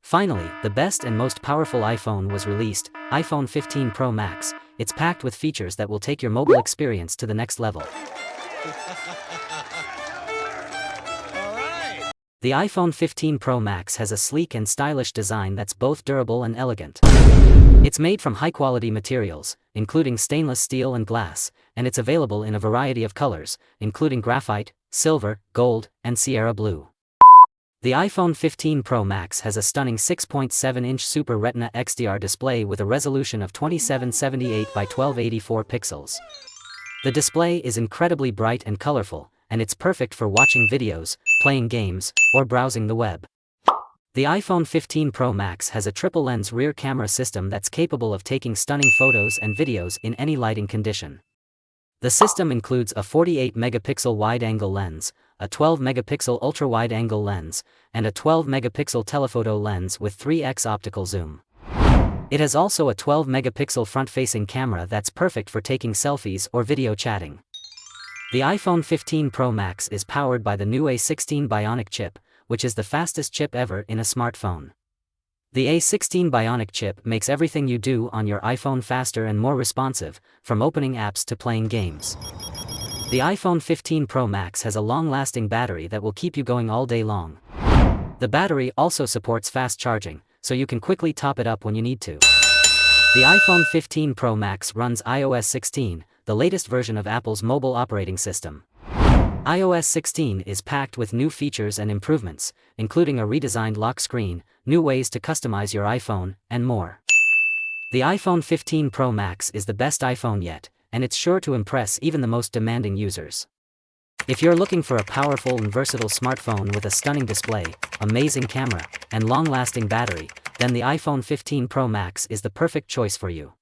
Finally, the best and most powerful iPhone was released, iPhone 15 Pro Max. It's packed with features that will take your mobile experience to the next level. The iPhone 15 Pro Max has a sleek and stylish design that's both durable and elegant. It's made from high-quality materials, including stainless steel and glass, and it's available in a variety of colors, including graphite, silver, gold, and Sierra blue. The iPhone 15 Pro Max has a stunning 6.7-inch Super Retina XDR display with a resolution of 2778 by 1284 pixels. The display is incredibly bright and colorful, and it's perfect for watching videos, playing games, or browsing the web. The iPhone 15 Pro Max has a triple-lens rear camera system that's capable of taking stunning photos and videos in any lighting condition. The system includes a 48-megapixel wide-angle lens, a 12-megapixel ultra-wide-angle lens, and a 12-megapixel telephoto lens with 3x optical zoom. It has also a 12-megapixel front-facing camera that's perfect for taking selfies or video chatting. The iPhone 15 Pro Max is powered by the new A17 Bionic chip, which is the fastest chip ever in a smartphone. The A17 Bionic chip makes everything you do on your iPhone faster and more responsive, from opening apps to playing games. The iPhone 15 Pro Max has a long-lasting battery that will keep you going all day long. The battery also supports fast charging, so you can quickly top it up when you need to. The iPhone 15 Pro Max runs iOS 16, the latest version of Apple's mobile operating system. iOS 16 is packed with new features and improvements, including a redesigned lock screen, new ways to customize your iPhone, and more. The iPhone 15 Pro Max is the best iPhone yet, and it's sure to impress even the most demanding users. If you're looking for a powerful and versatile smartphone with a stunning display, amazing camera, and long-lasting battery, then the iPhone 15 Pro Max is the perfect choice for you.